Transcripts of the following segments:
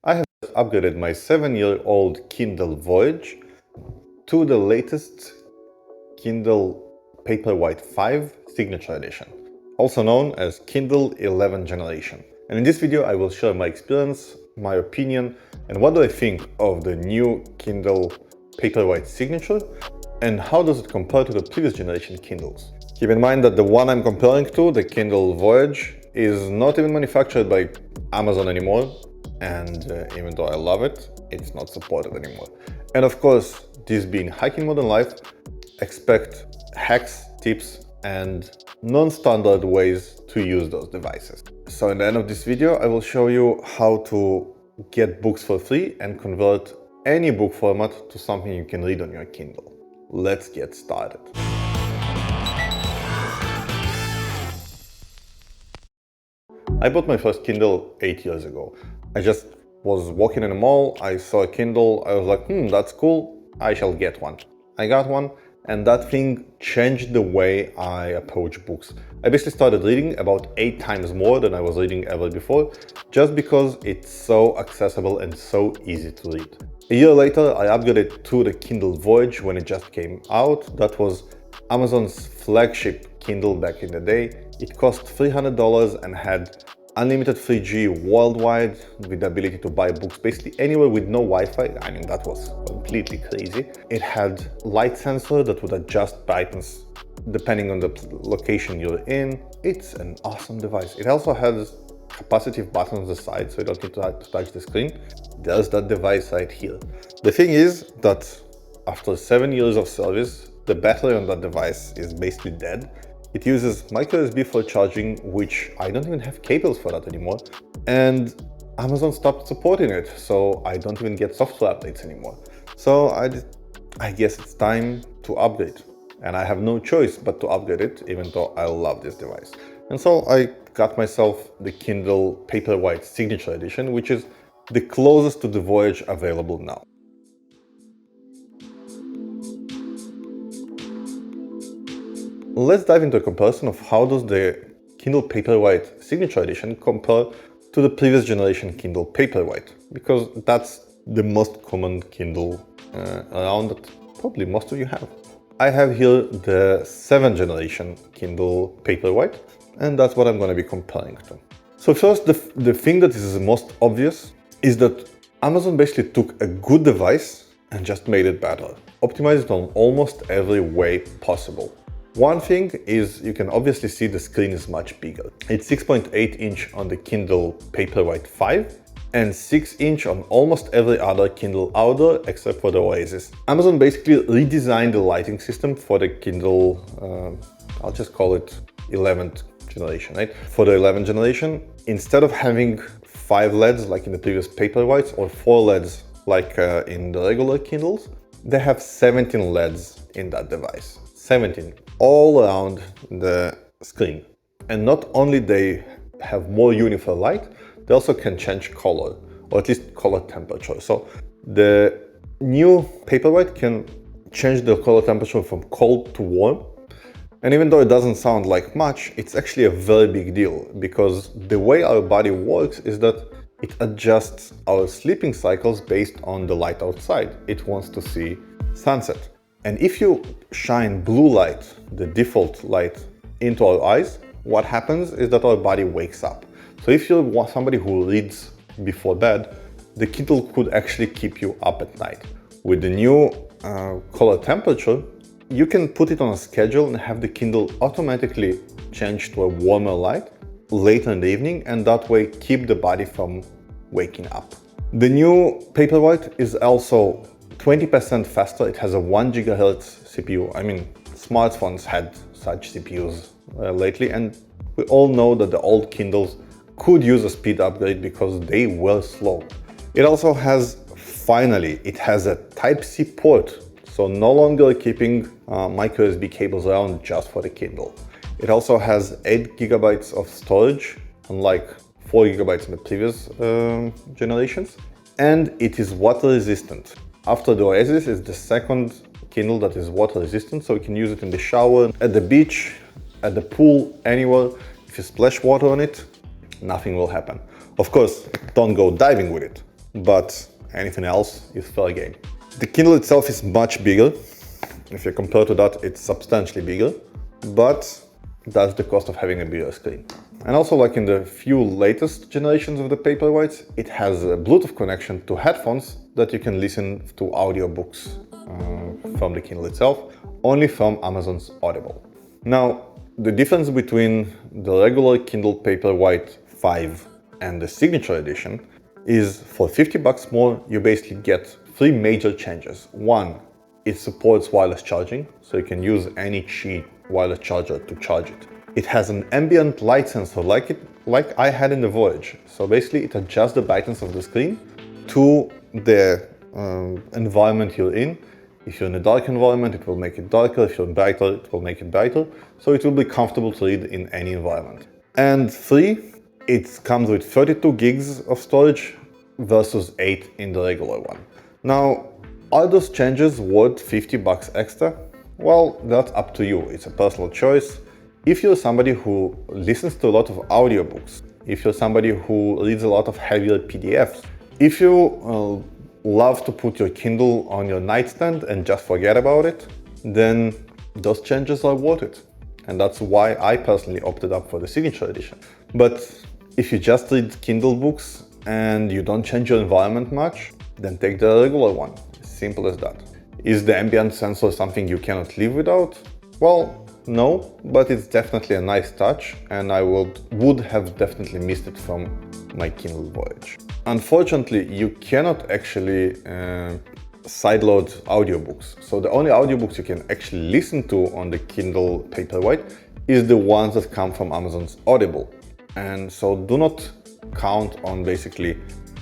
I have upgraded my 7-year-old Kindle Voyage to the latest Kindle Paperwhite 5 Signature Edition, also known as Kindle 11th generation. And in this video I will share my experience, my opinion, and what do I think of the new Kindle Paperwhite Signature and how does it compare to the previous generation Kindles. Keep in mind that the one I'm comparing to, the Kindle Voyage, is not even manufactured by Amazon anymore, and even though I love it, it's not supported anymore. And of course, this being hiking modern life, expect hacks, tips, and non-standard ways to use those devices. So in the end of this video, I will show you how to get books for free and convert any book format to something you can read on your Kindle. Let's get started. I bought my first Kindle 8 years ago. I just was walking in a mall, I saw a Kindle, I was like, that's cool, I shall get one. I got one, and that thing changed the way I approach books. I basically started reading about 8 times more than I was reading ever before, just because it's so accessible and so easy to read. A year later, I upgraded to the Kindle Voyage when it just came out. That was Amazon's flagship Kindle back in the day. It cost $300 and had unlimited 3G worldwide with the ability to buy books basically anywhere with no Wi-Fi. I mean, that was completely crazy. It had light sensor that would adjust brightness depending on the location you're in. It's an awesome device. It also has capacitive buttons on the side, so you don't need to touch the screen. There's that device right here. The thing is that after 7 years of service, the battery on that device is basically dead. It uses micro USB for charging, which I don't even have cables for that anymore. And Amazon stopped supporting it, so I don't even get software updates anymore. So I guess it's time to upgrade. And I have no choice but to upgrade it, even though I love this device. And so I got myself the Kindle Paperwhite Signature Edition, which is the closest to the Voyage available now. Let's dive into a comparison of how does the Kindle Paperwhite Signature Edition compare to the previous generation Kindle Paperwhite, because that's the most common Kindle around that probably most of you have. I have here the 7th generation Kindle Paperwhite, and that's what I'm going to be comparing to. So first, the thing that is the most obvious is that Amazon basically took a good device and just made it better, optimized it on almost every way possible. One thing is you can obviously see the screen is much bigger. It's 6.8 inch on the Kindle Paperwhite 5 and 6 inch on almost every other Kindle out there except for the Oasis. Amazon basically redesigned the lighting system for the Kindle, I'll just call it 11th generation, right? For the 11th generation, instead of having 5 LEDs like in the previous Paperwhites or 4 LEDs like in the regular Kindles, they have 17 LEDs in that device. 17 all around the screen. And not only they have more uniform light, they also can change color, or at least color temperature. So the new Paperwhite can change the color temperature from cold to warm. And even though it doesn't sound like much, it's actually a very big deal, because the way our body works is that it adjusts our sleeping cycles based on the light outside. It wants to see sunset. And if you shine blue light, the default light, into our eyes, what happens is that our body wakes up. So if you're somebody who reads before bed, the Kindle could actually keep you up at night. With the new color temperature, you can put it on a schedule and have the Kindle automatically change to a warmer light later in the evening, and that way keep the body from waking up. The new Paperwhite is also 20% faster. It has a 1 GHz CPU. I mean, smartphones had such CPUs lately, and we all know that the old Kindles could use a speed upgrade because they were slow. It also has, finally, it has a Type-C port, so no longer keeping micro USB cables around just for the Kindle. It also has 8 GB of storage, unlike 4 GB in the previous generations, and it is water resistant. After the Oasis, it's the second Kindle that is water resistant, so you can use it in the shower, at the beach, at the pool, anywhere. If you splash water on it, nothing will happen. Of course, don't go diving with it, but anything else is fair game. The Kindle itself is much bigger. If you compare to that, it's substantially bigger, but that's the cost of having a bigger screen. And also, like in the few latest generations of the Paperwhites, it has a Bluetooth connection to headphones that you can listen to audiobooks from the Kindle itself, only from Amazon's Audible. Now, the difference between the regular Kindle Paperwhite 5 and the Signature Edition is for $50 more, you basically get three major changes. One, it supports wireless charging, so you can use any cheap wireless charger to charge it. It has an ambient light sensor like I had in the Voyage. So basically it adjusts the brightness of the screen to the environment you're in. If you're in a dark environment, it will make it darker. If you're brighter, it will make it brighter. So it will be comfortable to read in any environment. And three, it comes with 32 gigs of storage versus 8 in the regular one. Now, are those changes worth $50 extra? Well, that's up to you. It's a personal choice. If you're somebody who listens to a lot of audiobooks, if you're somebody who reads a lot of heavier PDFs, if you love to put your Kindle on your nightstand and just forget about it, then those changes are worth it. And that's why I personally opted up for the Signature Edition. But if you just read Kindle books and you don't change your environment much, then take the regular one. Simple as that. Is the ambient sensor something you cannot live without? Well, no, but it's definitely a nice touch, and I would have definitely missed it from my Kindle Voyage. Unfortunately, you cannot actually sideload audiobooks. So the only audiobooks you can actually listen to on the Kindle Paperwhite is the ones that come from Amazon's Audible. And so do not count on basically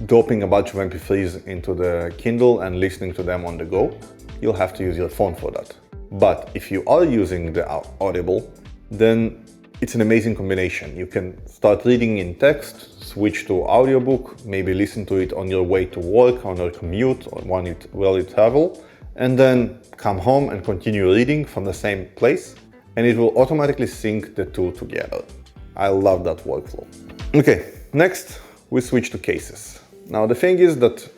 dropping a bunch of MP3s into the Kindle and listening to them on the go. You'll have to use your phone for that. But if you are using the Audible, then it's an amazing combination. You can start reading in text, switch to audiobook, maybe listen to it on your way to work, on your commute, or while you travel, and then come home and continue reading from the same place, and it will automatically sync the two together. I love that workflow. Okay, next we switch to cases. Now the thing is that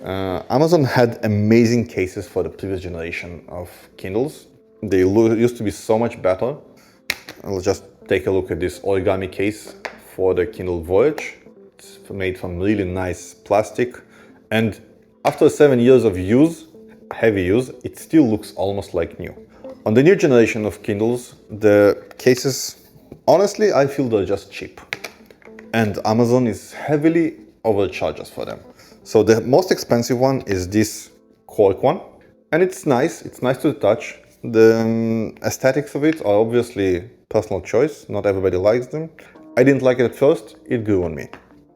Amazon had amazing cases for the previous generation of Kindles. They used to be so much better. I'll just take a look at this Origami case for the Kindle Voyage. It's made from really nice plastic, and after 7 years of heavy use, it still looks almost like new. On the new generation of Kindles, the cases, honestly, I feel they're just cheap, and Amazon is heavily overcharges for them. So the most expensive one is this Cork one, and it's nice to the touch. The aesthetics of it are obviously personal choice, not everybody likes them. I didn't like it at first, it grew on me.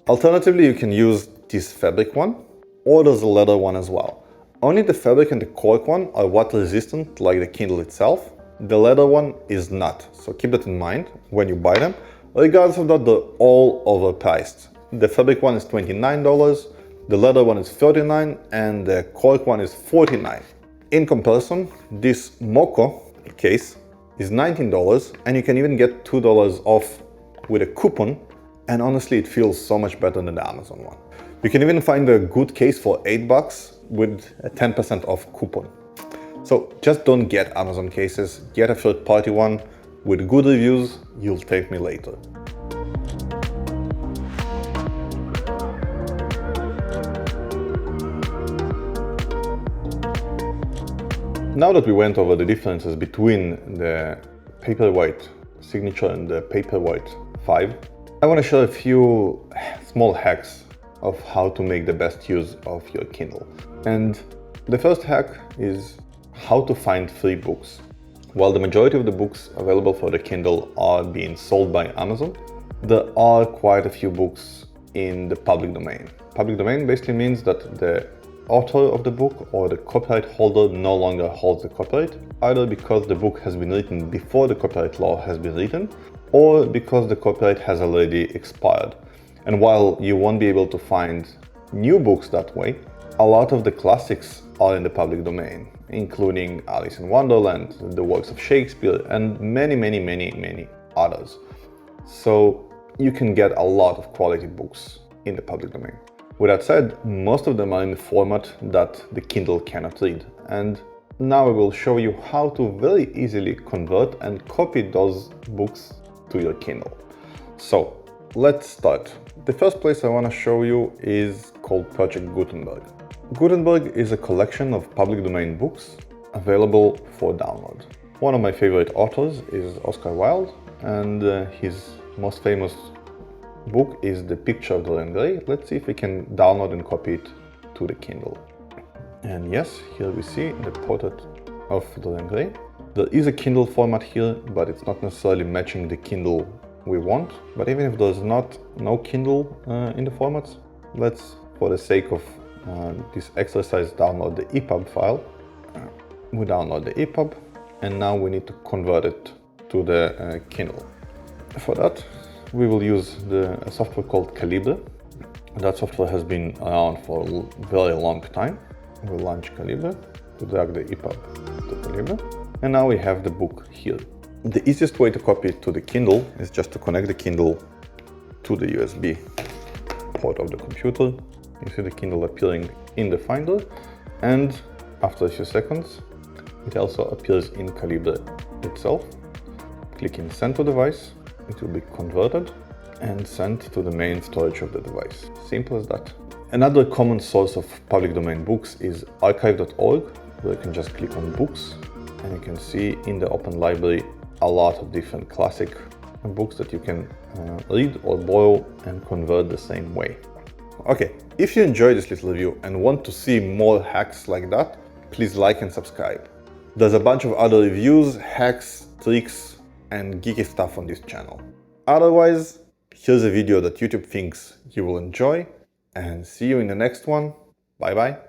Alternatively, you can use this fabric one, or there's a leather one as well. Only the fabric and the Cork one are water resistant, like the Kindle itself. The leather one is not, so keep that in mind when you buy them. Regardless of that, they're all overpriced. The fabric one is $29, the leather one is $39, and the Cork one is $49. In comparison, this Moko case is $19, and you can even get $2 off with a coupon, and honestly it feels so much better than the Amazon one. You can even find a good case for $8 with a 10% off coupon. So just don't get Amazon cases, get a third-party one with good reviews. You'll thank me later. Now that we went over the differences between the Paperwhite Signature and the Paperwhite 5, I want to share a few small hacks of how to make the best use of your Kindle. And the first hack is how to find free books. While the majority of the books available for the Kindle are being sold by Amazon, there are quite a few books in the public domain. Public domain basically means that the author of the book or the copyright holder no longer holds the copyright, either because the book has been written before the copyright law has been written, or because the copyright has already expired. And while you won't be able to find new books that way, a lot of the classics are in the public domain, including Alice in Wonderland, the works of Shakespeare, and many others. So you can get a lot of quality books in the public domain. With that said, most of them are in the format that the Kindle cannot read. And now I will show you how to very easily convert and copy those books to your Kindle. So let's start. The first place I want to show you is called Project Guternberg. Guternberg is a collection of public domain books available for download. One of my favorite authors is Oscar Wilde, and his most famous book is The Picture of Dorian Gray. Let's see if we can download and copy it to the Kindle. And yes, here we see the portrait of Dorian Gray. There is a Kindle format here, but it's not necessarily matching the Kindle we want. But even if there's no Kindle in the formats, let's, for the sake of this exercise, download the EPUB file. We download the EPUB, and now we need to convert it to the Kindle. For that, we will use a software called Calibre. That software has been around for a very long time. We'll launch Calibre to drag the EPUB to Calibre, and now we have the book here. The easiest way to copy it to the Kindle is just to connect the Kindle to the USB port of the computer. You see the Kindle appearing in the Finder, and after a few seconds, it also appears in Calibre itself. Click in Send to Device, it will be converted and sent to the main storage of the device. Simple as that. Another common source of public domain books is archive.org, where you can just click on Books, and you can see in the Open Library a lot of different classic books that you can read or borrow and convert the same way. Okay, if you enjoyed this little review and want to see more hacks like that, please like and subscribe. There's a bunch of other reviews, hacks, tricks, and geeky stuff on this channel. Otherwise, here's a video that YouTube thinks you will enjoy, and see you in the next one. Bye bye.